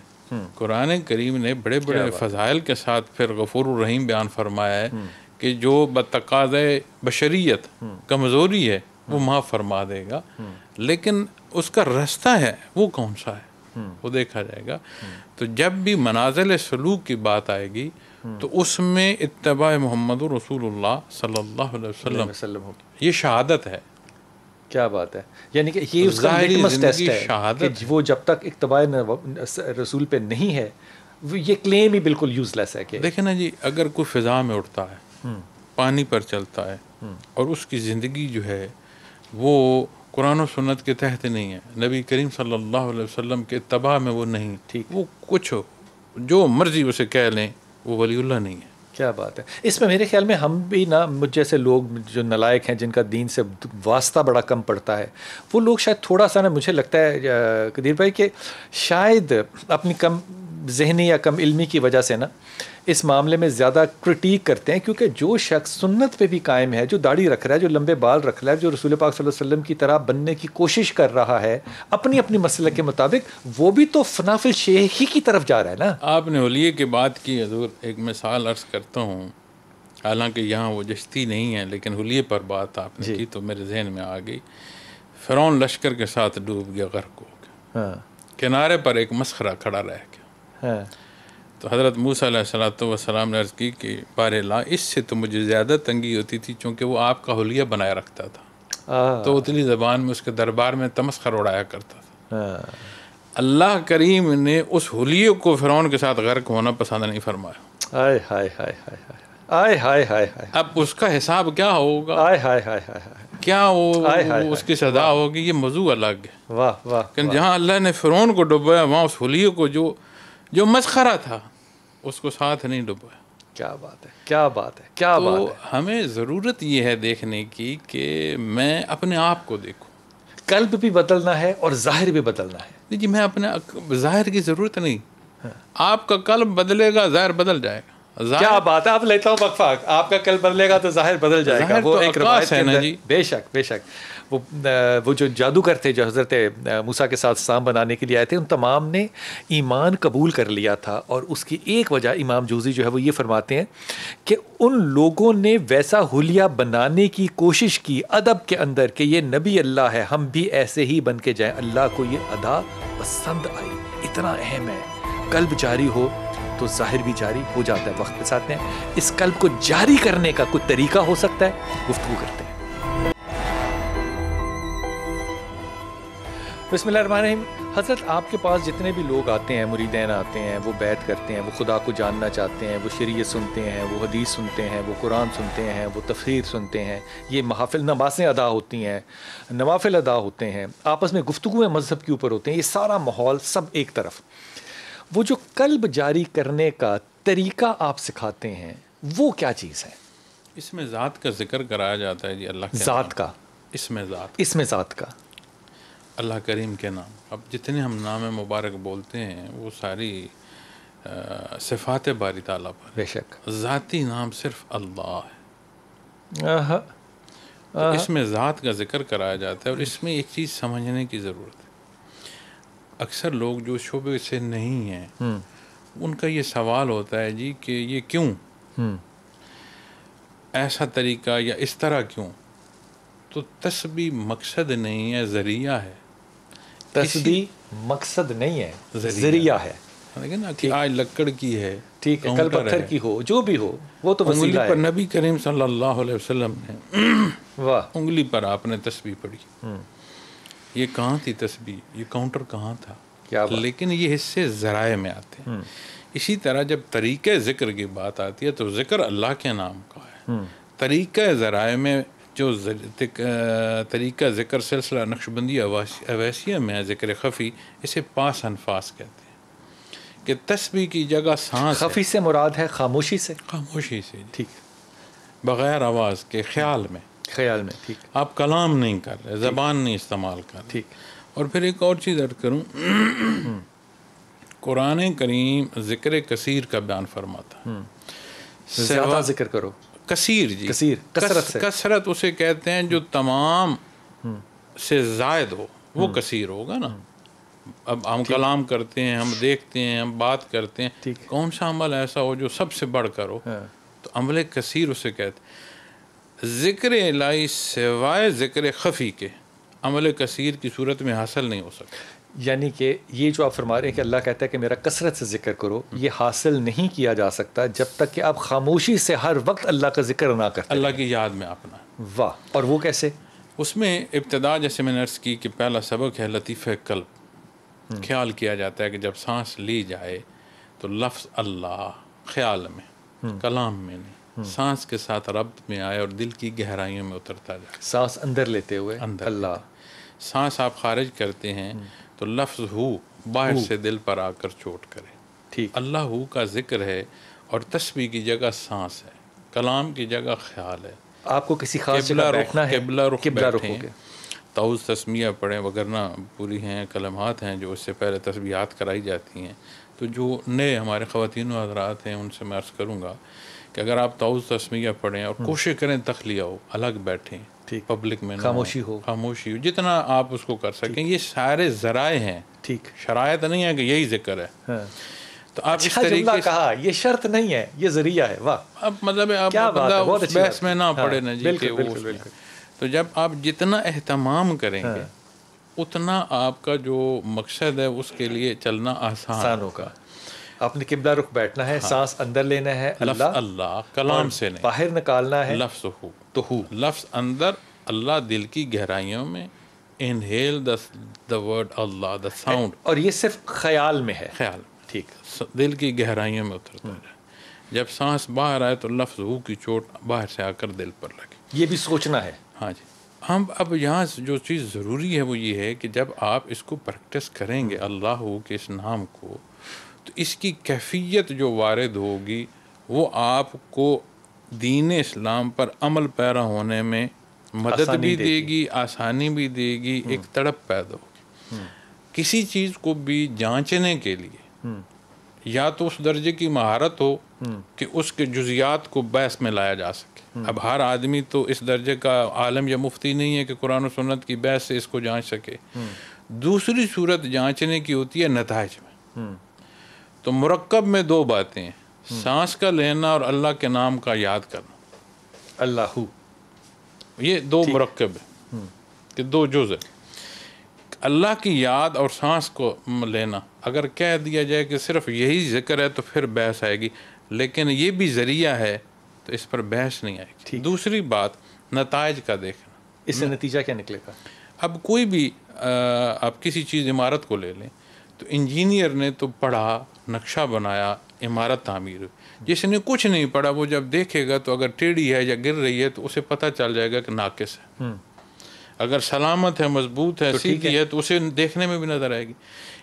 قرآن کریم نے بڑے بڑے فضائل کے ساتھ پھر غفور الرحیم بیان فرمایا ہے کہ جو بتقاضۂ بشریت کمزوری ہے وہ معاف فرما دے گا، لیکن اس کا رستہ ہے وہ کون سا ہے وہ دیکھا جائے گا. تو جب بھی منازل سلوک کی بات آئے گی تو اس میں اتباع محمد رسول اللہ صلی اللہ علیہ وسلم ہوگی. یہ شہادت ہے. کیا بات ہے، یعنی کہ یہ اس کا لٹمس ٹیسٹ ہے کہ وہ جب تک اتباع رسول پہ نہیں ہے یہ کلیم ہی بالکل یوز لیس ہے. کہ دیکھیں نا جی، اگر کوئی فضا میں اڑتا ہے، پانی پر چلتا ہے، اور اس کی زندگی جو ہے وہ قرآن و سنت کے تحت نہیں ہے، نبی کریم صلی اللہ علیہ وسلم کے اتباع میں وہ نہیں، وہ کچھ جو مرضی اسے کہہ لیں، وہ ولی اللہ نہیں ہے. کیا بات ہے. اس میں میرے خیال میں ہم بھی نا، مجھ جیسے لوگ جو نلائق ہیں، جن کا دین سے واسطہ بڑا کم پڑتا ہے، وہ لوگ شاید تھوڑا سا نا، مجھے لگتا ہے قدیر بھائی کہ شاید اپنی کم ذہنی یا کم علمی کی وجہ سے نا اس معاملے میں زیادہ کرٹیک کرتے ہیں. کیونکہ جو شخص سنت پہ بھی قائم ہے، جو داڑھی رکھ رہا ہے، جو لمبے بال رکھ رہا ہے، جو رسول پاک صلی اللہ علیہ وسلم کی طرح بننے کی کوشش کر رہا ہے اپنی اپنی مسلک کے مطابق، وہ بھی تو فنافل شیخی کی طرف جا رہا ہے نا. آپ نے حلیے کی بات کی حضور، ایک مثال عرض کرتا ہوں، حالانکہ یہاں وہ جشتی نہیں ہے، لیکن حلیے پر بات آپ نے کی تو میرے ذہن میں آ گئی. فرعون لشکر کے ساتھ ڈوب گیا، غرق ہو گیا، کنارے پر ایک مسخرہ کھڑا رہ گیا. تو حضرت موسیٰ علیہ السلام نے عرض کی کہ بار لا، اس سے تو مجھے زیادہ تنگی ہوتی تھی، چونکہ وہ آپ کا حلیہ بنائے رکھتا تھا، تو اتلی زبان میں اس کے دربار میں تمسخر اڑایا کرتا تھا. اللہ کریم نے اس حلیے کو فرعون کے ساتھ غرق ہونا پسند نہیں فرمایا. ہائے ہائے ہائے ہائے ہائے ہائے ہائے ہائے. اب اس کا حساب کیا ہوگا، ہائے ہائے ہائے ہائے، کیا وہ اس کی سزا ہوگی، یہ موضوع الگ ہے. واہ واہ. کہ جہاں اللہ نے فرعون کو ڈبویا، وہاں اس حلیے کو جو مسخرہ تھا اس کو ساتھ نہیں ڈبویا. کیا بات ہے، کیا بات ہے، کیا بات ہے. تو ہمیں ضرورت یہ ہے دیکھنے کی کہ میں اپنے آپ کو دیکھوں. قلب بھی بدلنا ہے اور ظاہر بھی بدلنا ہے. جی، میں اپنے ظاہر کی ضرورت نہیں، آپ کا قلب بدلے گا ظاہر بدل جائے گا. کیا بات ہے. آپ لیتا ہوں وقفہ، آپ کا قلب بدلے گا تو ظاہر بدل جائے گا. وہ ایک روایت ہے نا جی. بے شک بے شک. وہ جو جادوگر تھے جو حضرت موسیٰ کے ساتھ سام بنانے کے لیے آئے تھے، ان تمام نے ایمان قبول کر لیا تھا. اور اس کی ایک وجہ امام جوزی جو ہے وہ یہ فرماتے ہیں کہ ان لوگوں نے ویسا حلیہ بنانے کی کوشش کی ادب کے اندر کہ یہ نبی اللہ ہے، ہم بھی ایسے ہی بن کے جائیں. اللہ کو یہ ادا پسند آئی. اتنا اہم ہے. قلب جاری ہو تو ظاہر بھی جاری ہو جاتا ہے وقت کے ساتھ میں. اس قلب کو جاری کرنے کا کوئی طریقہ ہو سکتا ہے، گفتگو کرتے ہیں. بسم اللہ الرحمن الرحیم. حضرت آپ کے پاس جتنے بھی لوگ آتے ہیں، مریدین آتے ہیں، وہ بیعت کرتے ہیں، وہ خدا کو جاننا چاہتے ہیں، وہ شریعت سنتے ہیں، وہ حدیث سنتے ہیں، وہ قرآن سنتے ہیں، وہ تفسیر سنتے ہیں، یہ محافل نمازیں ادا ہوتی ہیں، نوافل ادا ہوتے ہیں، آپس میں گفتگو مذہب کے اوپر ہوتے ہیں، یہ سارا ماحول سب ایک طرف. وہ جو قلب جاری کرنے کا طریقہ آپ سکھاتے ہیں وہ کیا چیز ہے؟ اس میں ذات کا ذکر کرایا جاتا ہے جی. اللہ کے ذات کا، اس میں ذات کا اللہ کریم کے نام. اب جتنے ہم نام مبارک بولتے ہیں وہ ساری صفات باری تعالیٰ پر. بے شک. ذاتی نام صرف اللہ ہے. تو اس میں ذات کا ذکر کرایا جاتا ہے. اور اس میں ایک چیز سمجھنے کی ضرورت ہے. اکثر لوگ جو شعبے سے نہیں ہیں ان کا یہ سوال ہوتا ہے جی کہ یہ کیوں ایسا طریقہ یا اس طرح کیوں. تو تسبیح مقصد نہیں ہے، ذریعہ ہے. تسبیح مقصد نہیں ہے، ذریعہ ہے. لیکن آج لکڑ کی ہے، ٹھیک ہے، کل پتھر کی ہو، جو بھی ہو وہ تو انگلی وسیلہ پر ہے. نبی کریم صلی اللہ علیہ وسلم نے واہ. انگلی پر آپ نے تسبیح پڑھی. یہ کہاں تھی تسبیح؟ یہ کاؤنٹر کہاں تھا؟ لیکن یہ حصے ذرائع میں آتے ہیں. اسی طرح جب طریقہ ذکر کی بات آتی ہے تو ذکر اللہ کے نام کا ہے. طریقہ ذرائع میں جو طریقہ ذکر سلسلہ نقشبندی اویسیہ میں ہے، ذکر خفی، اسے پاس انفاس کہتے ہیں کہ تسبیح کی جگہ سانس. خفی سے مراد ہے خاموشی سے. خاموشی سے، ٹھیک، بغیر آواز کے، خیال میں. ٹھیک. آپ کلام نہیں کر رہے، زبان نہیں استعمال کر رہے. ٹھیک. اور پھر ایک اور چیز عرض کروں، قرآن کریم ذکر کثیر کا بیان فرماتا. زیادہ ذکر کرو. کثیر جی، کثیر، کثرت اسے کہتے ہیں جو تمام سے زائد ہو، وہ کثیر ہوگا نا. اب ہم کلام کرتے ہیں، ہم دیکھتے ہیں، ہم بات کرتے ہیں، کون سا عمل ایسا ہو جو سب سے بڑھ کر ہو، تو عمل کثیر اسے کہتے ہیں. ذکر الہی سوائے ذکر خفی کے عمل کثیر کی صورت میں حاصل نہیں ہو سکتا. یعنی کہ یہ جو آپ فرما رہے ہیں کہ اللہ کہتا ہے کہ میرا کثرت سے ذکر کرو، یہ حاصل نہیں کیا جا سکتا جب تک کہ آپ خاموشی سے ہر وقت اللہ کا ذکر نہ کرتے. اللہ کی یاد میں اپنا. واہ. اور وہ کیسے؟ اس میں ابتدا جیسے میں نے عرض کی کہ پہلا سبق ہے لطیفہ قلب. خیال کیا جاتا ہے کہ جب سانس لی جائے تو لفظ اللہ خیال میں، کلام میں نہیں، سانس کے ساتھ ربط میں آئے اور دل کی گہرائیوں میں اترتا جائے. سانس اندر لیتے ہوئے اندر اللہ. سانس آپ خارج کرتے ہیں تو لفظ ہو باہر سے دل پر آ کر چوٹ کرے. ٹھیک. اللہ ہو کا ذکر ہے اور تسبیح کی جگہ سانس ہے، کلام کی جگہ خیال ہے. آپ کو کسی خاص جگہ بیٹھنا ہے، قبلہ رخ بیٹھیں، تعوذ تسمیہ پڑھیں، وگرنہ پوری ہیں کلمات ہیں جو اس سے پہلے تسبیحات کرائی جاتی ہیں. تو جو نئے ہمارے خواتین و حضرات ہیں ان سے میں عرض کروں گا کہ اگر آپ تعوذ تسمیہ پڑھیں اور کوشش کریں تخلیہ ہو، الگ بیٹھیں، پبلک میں خاموشی ہو، جتنا آپ اس کو کر سکیں. یہ سارے ذرائع ہیں، ٹھیک، شرائط نہیں ہے کہ یہی ذکر ہے. تو آپ اس طریقے طریقے سے کہا یہ شرط نہیں ہے، یہ ذریعہ ہے. واہ. اب مطلب آپ بندہ اس بحث میں نہ پڑے نا جی کہ وہ. تو جب آپ جتنا اہتمام کریں گے اتنا آپ کا جو مقصد ہے اس کے لیے چلنا آسان ہوگا. آپ نے قبلہ رخ بیٹھنا ہے، سانس اندر لینا ہے اللہ کلام سے نہیں، باہر نکالنا ہے لفظ ہو تو ہو، لفظ اندر اللہ دل کی گہرائیوں میں. Inhale the word Allah the sound. اور یہ صرف خیال میں ہے. خیال. ٹھیک. دل کی گہرائیوں میں اترتا جائے. جب سانس باہر آئے تو لفظ ہو کی چوٹ باہر سے آ کر دل پر لگے. یہ بھی سوچنا ہے. ہاں جی. ہم اب یہاں جو چیز ضروری ہے وہ یہ ہے کہ جب آپ اس کو پریکٹس کریں گے اللہ ہو کے اس نام کو، تو اس کی کیفیت جو وارد ہوگی وہ آپ کو دین اسلام پر عمل پیرا ہونے میں مدد بھی دے گی، آسانی بھی دے گی، ایک تڑپ پیدا ہوگی. کسی چیز کو بھی جانچنے کے لیے یا تو اس درجے کی مہارت ہو کہ اس کے جزیات کو بحث میں لایا جا سکے. اب ہر آدمی تو اس درجے کا عالم یا مفتی نہیں ہے کہ قرآن و سنت کی بحث سے اس کو جانچ سکے. دوسری صورت جانچنے کی ہوتی ہے نتائج میں. تو مرکب میں دو باتیں ہیں، سانس کا لینا اور اللہ کے نام کا یاد کرنا. اللہ، یہ دو مرکب ہے کہ دو جز ہے. اللہ کی یاد اور سانس کو لینا اگر کہہ دیا جائے کہ صرف یہی ذکر ہے تو پھر بحث آئے گی، لیکن یہ بھی ذریعہ ہے تو اس پر بحث نہیں آئے گی. دوسری بات نتائج کا دیکھنا. اس سے نتیجہ کیا نکلے گا؟ اب کوئی بھی آپ کسی چیز عمارت کو لے لیں تو انجینئر نے تو پڑھا، نقشہ بنایا، عمارت تعمیر ہوئی. جس نے کچھ نہیں پڑھا وہ جب دیکھے گا تو اگر ٹیڑھی ہے یا گر رہی ہے تو اسے پتہ چل جائے گا کہ ناقص ہے. اگر سلامت ہے، مضبوط ہے، سیدھی ہے تو اسے دیکھنے میں بھی نظر آئے گی.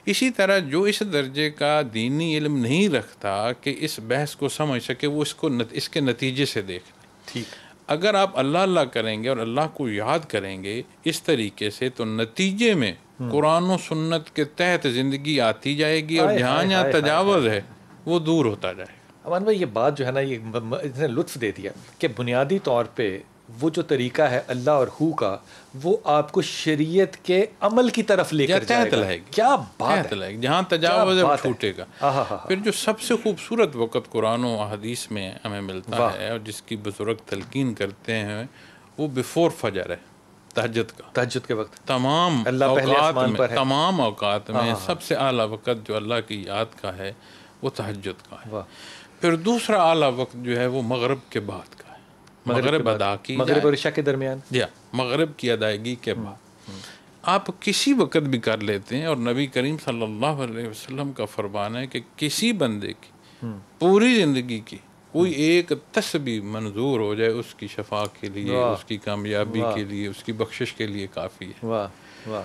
اسی طرح جو اس درجے کا دینی علم نہیں رکھتا کہ اس بحث کو سمجھ سکے وہ اس کے نتیجے سے دیکھ لیں. ٹھیک. اگر آپ اللہ کریں گے اور اللہ کو یاد کریں گے اس طریقے سے تو نتیجے میں قرآن و سنت کے تحت زندگی آتی جائے گی اور جہاں جہاں تجاوز ہے وہ دور ہوتا جائے گا. امان بھائی، یہ بات جو ہے نا یہ اتنے لطف دے دیا کہ بنیادی طور پہ وہ جو طریقہ ہے اللہ اور ہو کا وہ آپ کو شریعت کے عمل کی طرف لے کر جائے گا. کیا بات ہے، جہاں تجاوز ہے وہ چھوٹے گا. پھر جو سب سے خوبصورت وقت قرآن و حدیث میں ہمیں ملتا ہے اور جس کی بزرگ تلقین کرتے ہیں وہ بیفور فجر ہے، تہجد کا. تہجد کے وقت تمام اوقات میں سب سے اعلیٰ وقت جو اللہ کی یاد کا ہے وہ تہجد کا ہے. پھر دوسرا اعلیٰ وقت جو ہے وہ مغرب کے بعد کا ہے. مغرب ادا کی مغرب اور عشاء کے درمیان، مغرب کی ادائیگی کے بعد آپ کسی وقت بھی کر لیتے ہیں. اور نبی کریم صلی اللہ علیہ وسلم کا فرمان ہے کہ کسی بندے کی پوری زندگی کی کوئی ایک تسبیح منظور ہو جائے اس کی شفا کے لیے، اس کی کامیابی کے لیے، اس کی بخشش کے لیے کافی ہے. واہ واہ.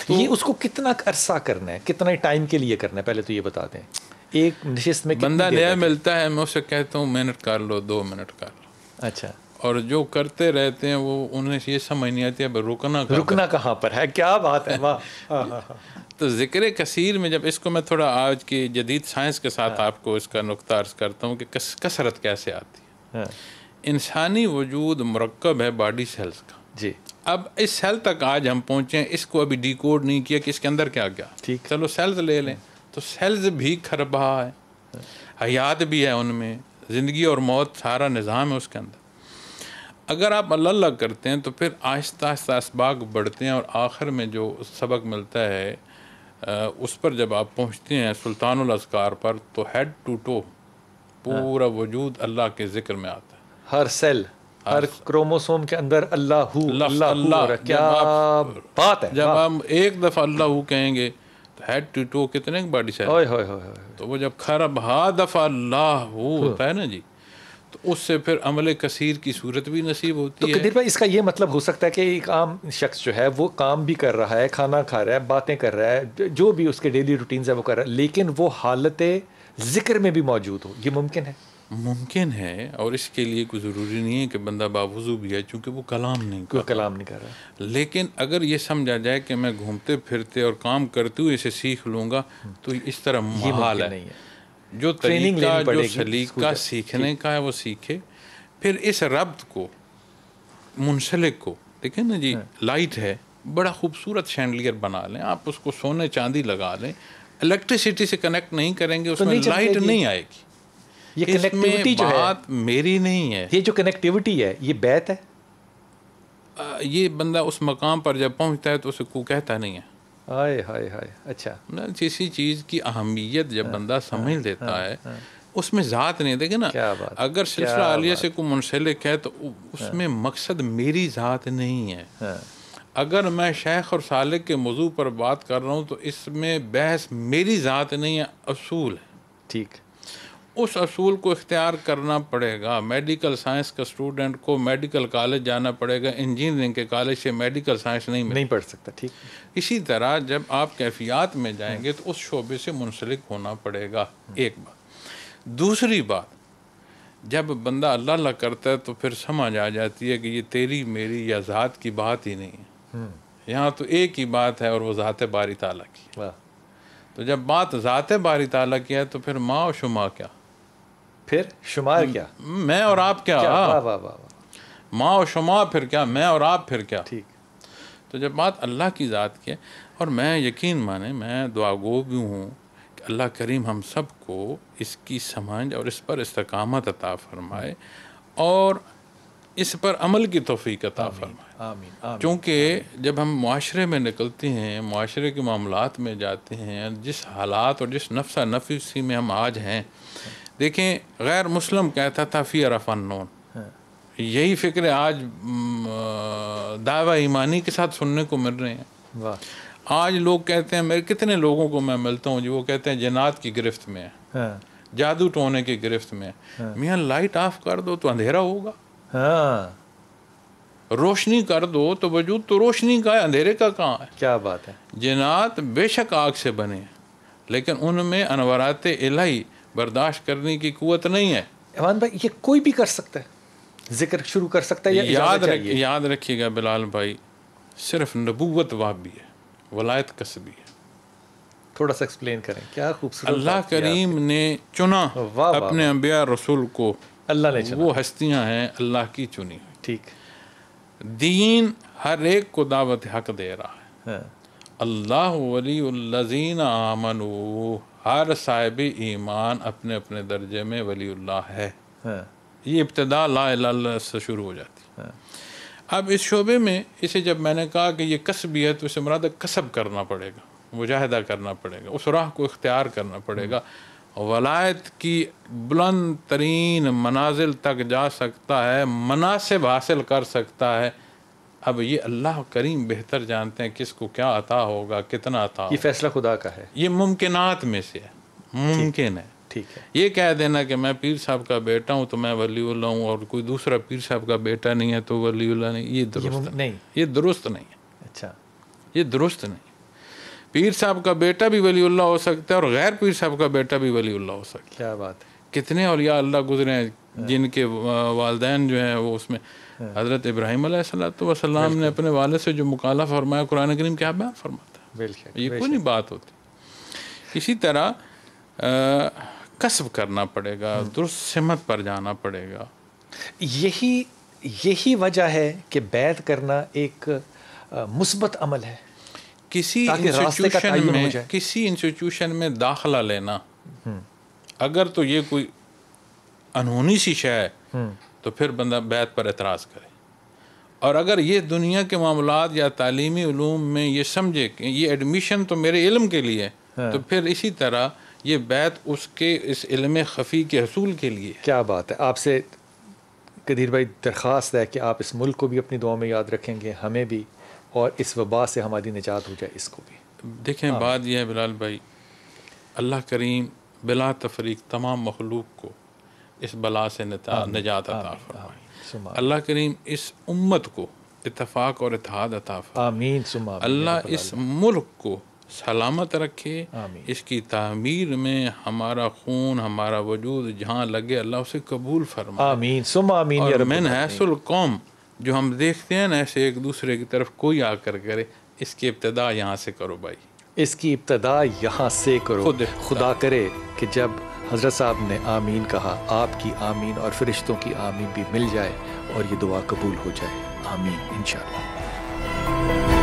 یہ اس کو کتنا عرصہ کرنا ہے، کتنا ٹائم کے لیے کرنا ہے، پہلے تو یہ بتا دیں. ایک نشست میں بندہ نیا ملتا ہے میں اسے کہتا ہوں منٹ کر لو، 2 منٹ کر لو. اچھا. اور جو کرتے رہتے ہیں وہ انہیں یہ سمجھ نہیں آتی ہے رکنا کہاں پر ہے. کیا بات ہے. واہ. تو ذکر کثیر میں جب اس کو میں تھوڑا آج کی جدید سائنس کے ساتھ آپ کو اس کا نقطہ عرض کرتا ہوں کہ کثرت کیسے آتی ہے. انسانی وجود مرکب ہے باڈی سیلز کا. جی. اب اس سیل تک آج ہم پہنچے ہیں، اس کو ابھی ڈی کوڈ نہیں کیا کہ اس کے اندر کیا. ٹھیک. چلو سیلز لے لیں تو سیلز بھی کھربا ہے، حیات بھی ہے ان میں، زندگی اور موت سارا نظام ہے اس کے اندر. اگر آپ اللہ اللہ کرتے ہیں تو پھر آہستہ آہستہ اسباق بڑھتے ہیں، اور آخر میں جو سبق ملتا ہے اس پر جب آپ پہنچتے ہیں سلطان الاذکار پر، تو ہیڈ ٹو ٹو پورا وجود اللہ کے ذکر میں آتا ہے. ہر سیل، ہر کروموسوم کے اندر اللہ ہو، لفظ اللہ ہو. کیا بات ہے! جب آپ ایک دفعہ اللہ ہو کہیں گے تو ہیڈ ٹو ٹو کتنے باڈی سیل، تو وہ جب خرب ہا دفعہ اللہ ہو ہوتا ہے نا جی، تو اس سے پھر عمل کثیر کی صورت بھی نصیب ہوتی ہے. تو قدیر بھائی، اس کا یہ مطلب ہو سکتا ہے کہ ایک عام شخص جو ہے وہ کام بھی کر رہا ہے، کھانا کھا رہا ہے، باتیں کر رہا ہے، جو بھی اس کے ڈیلی روٹینز ہے وہ کر رہا ہے، لیکن وہ حالت ذکر میں بھی موجود ہو. یہ ممکن ہے؟ ممکن ہے، اور اس کے لیے کوئی ضروری نہیں ہے کہ بندہ باوضو بھی ہے، چونکہ وہ کلام نہیں کر رہا. لیکن اگر یہ سمجھا جائے کہ میں گھومتے پھرتے اور کام کرتے ہوئے اسے سیکھ لوں گا، تو اس طرح محال ہے. جو طریقہ، جو سلیقہ سیکھنے کا ہے وہ سیکھے. پھر اس ربط کو، منسلک کو دیکھیں نا جی، لائٹ ہے، بڑا خوبصورت شینڈلیئر بنا لیں آپ، اس کو سونے چاندی لگا لیں، الیکٹریسٹی سے کنیکٹ نہیں کریں گے اس میں لائٹ نہیں آئے گی. یہ کنیکٹیوٹی جو ہے، بات میری نہیں ہے، یہ جو کنیکٹیوٹی ہے یہ بیت ہے. یہ بندہ اس مقام پر جب پہنچتا ہے تو اسے کو کہتا نہیں ہے. ہائے ہائے ہائے. اچھا، کسی چیز کی اہمیت جب بندہ سمجھ لیتا ہے، اس میں ذات نہیں. دیکھیں نا، اگر سلسلہ عالیہ سے کوئی منسلک ہے تو اس میں مقصد میری ذات نہیں ہے. اگر میں شیخ اور سالک کے موضوع پر بات کر رہا ہوں تو اس میں بحث میری ذات نہیں ہے، اصول ہے. ٹھیک، اس اصول کو اختیار کرنا پڑے گا. میڈیکل سائنس کا اسٹوڈنٹ کو میڈیکل کالج جانا پڑے گا، انجینئرنگ کے کالج سے میڈیکل سائنس نہیں پڑھ سکتا. ٹھیک. اسی طرح جب آپ کیفیات میں جائیں گے تو اس شعبے سے منسلک ہونا پڑے گا. ایک بات. دوسری بات، جب بندہ اللہ اللہ کرتا ہے تو پھر سمجھ آ جاتی ہے کہ یہ تیری میری یا ذات کی بات ہی نہیں ہے. یہاں تو ایک ہی بات ہے، اور وہ ذات باری تعالیٰ کی. تو جب بات ذات باری تعالیٰ کی ہے تو پھر ماں و شما کیا، پھر شمار کیا، میں اور آپ کیا، ماں و شما پھر کیا، میں اور آپ پھر کیا. ٹھیک. تو جب بات اللہ کی ذات کی ہے، اور میں یقین مانیں میں دعا گو بھی ہوں کہ اللہ کریم ہم سب کو اس کی سمجھ اور اس پر استقامت عطا فرمائے، اور اس پر عمل کی توفیق عطا فرمائے. آمین. چونکہ جب ہم معاشرے میں نکلتے ہیں، معاشرے کے معاملات میں جاتے ہیں، جس حالات اور جس نفسہ نفسی میں ہم آج ہیں، دیکھیں غیر مسلم کہتا تھا فی عرف النون، یہی فکر آج دعوی ایمانی کے ساتھ سننے کو مل رہے ہیں. آج لوگ کہتے ہیں، میرے کتنے لوگوں کو میں ملتا ہوں جو وہ کہتے ہیں جنات کی گرفت میں ہے، جادو ٹونے کی گرفت میں. میاں لائٹ آف کر دو تو اندھیرا ہوگا، روشنی کر دو تو وجود تو روشنی کا ہے، اندھیرے کا کہاں ہے. کیا بات ہے. جنات بے شک آگ سے بنے، لیکن ان میں انوارات الہی برداشت کرنے کی قوت نہیں ہے. ایمان بھائی، یہ کوئی بھی کر سکتا ہے، ذکر شروع کر سکتا ہے، یاد رکھیے گا بلال بھائی، صرف نبوت وابی ہے، ولایت کسبی ہے. تھوڑا سا ایکسپلین کریں. کیا خوبصورت. اللہ کریم نے چنا اپنے انبیاء رسول کو، اللہ نے چنا، وہ ہستیاں ہیں اللہ کی چنی. ٹھیک. دین ہر ایک کو دعوت حق دے رہا ہے. اللہ ولی الذین آمنوا، ہر صاحب ایمان اپنے اپنے درجے میں ولی اللہ ہے. یہ ابتدا لا الہ الا اللہ سے شروع ہو جاتی. اب اس شعبے میں اسے جب میں نے کہا کہ یہ کسبی ہے، تو اسے مراد کسب کرنا پڑے گا، مجاہدہ کرنا پڑے گا، اس راہ کو اختیار کرنا پڑے گا. ولایت کی بلند ترین منازل تک جا سکتا ہے، مناسب حاصل کر سکتا ہے. اب یہ اللہ کریم بہتر جانتے ہیں کس کو کیا عطا ہوگا، کتنا عطا ہوگا. یہ فیصلہ خدا کا ہے، یہ ممکنات میں سے ہے، ممکن ہے. ٹھیک ہے. یہ کہہ دینا کہ میں پیر صاحب کا بیٹا ہوں تو میں ولی اللہ ہوں، اور کوئی دوسرا پیر صاحب کا بیٹا نہیں ہے تو ولی اللہ نہیں، یہ درست نہیں. یہ درست نہیں ہے. اچھا، یہ درست نہیں. پیر صاحب کا بیٹا بھی ولی اللہ ہو سکتا ہے، اور غیر پیر صاحب کا بیٹا بھی ولی اللہ ہو سکتا ہے. کیا بات ہے. کتنے اولیاء اللہ گزرے ہیں جن کے والدین جو ہیں وہ اس میں. حضرت ابراہیم علیہ السلام نے اپنے والد سے جو مکالمہ فرمایا، قرآن کریم کیا بیان فرماتا ہے. یہ کوئی نہیں بات ہوتی. اسی طرح کسب کرنا پڑے گا، درست سمت پر جانا پڑے گا. یہی وجہ ہے کہ بیعت کرنا ایک مثبت عمل ہے. کسی انسٹیٹیوشن میں داخلہ لینا، اگر تو یہ کوئی انہونی سی شے ہے تو پھر بندہ بیعت پر اعتراض کرے. اور اگر یہ دنیا کے معاملات یا تعلیمی علوم میں یہ سمجھے کہ یہ ایڈمیشن تو میرے علم کے لیے تو پھر اسی طرح یہ بیعت اس کے اس علم خفی کے حصول کے لیے. کیا بات ہے. آپ سے قدیر بھائی درخواست ہے کہ آپ اس ملک کو بھی اپنی دعاؤں میں یاد رکھیں گے, ہمیں بھی, اور اس وبا سے ہماری نجات ہو جائے اس کو بھی. دیکھیں بات یہ ہے بلال بھائی, اللہ کریم بلا تفریق تمام مخلوق کو اس بلا سے نجات عطا فرمائے. اللہ کریم اس امت کو اتفاق اور اتحاد عطا فرمائے. آمین ثم آمین. اللہ اس ملک کو سلامت رکھے. آمین. اس کی تعمیر میں ہمارا خون, ہمارا وجود جہاں لگے اللہ اسے قبول فرمائے. آمین ثم آمین. اور من حیث القوم جو ہم دیکھتے ہیں نا ایسے ایک دوسرے کی طرف کوئی آ کر کرے, اس کی ابتدا یہاں سے کرو بھائی, اس کی ابتدا یہاں سے کرو. خدا کرے کہ جب حضرت صاحب نے آمین کہا, آپ کی آمین اور فرشتوں کی آمین بھی مل جائے اور یہ دعا قبول ہو جائے. آمین انشاءاللہ.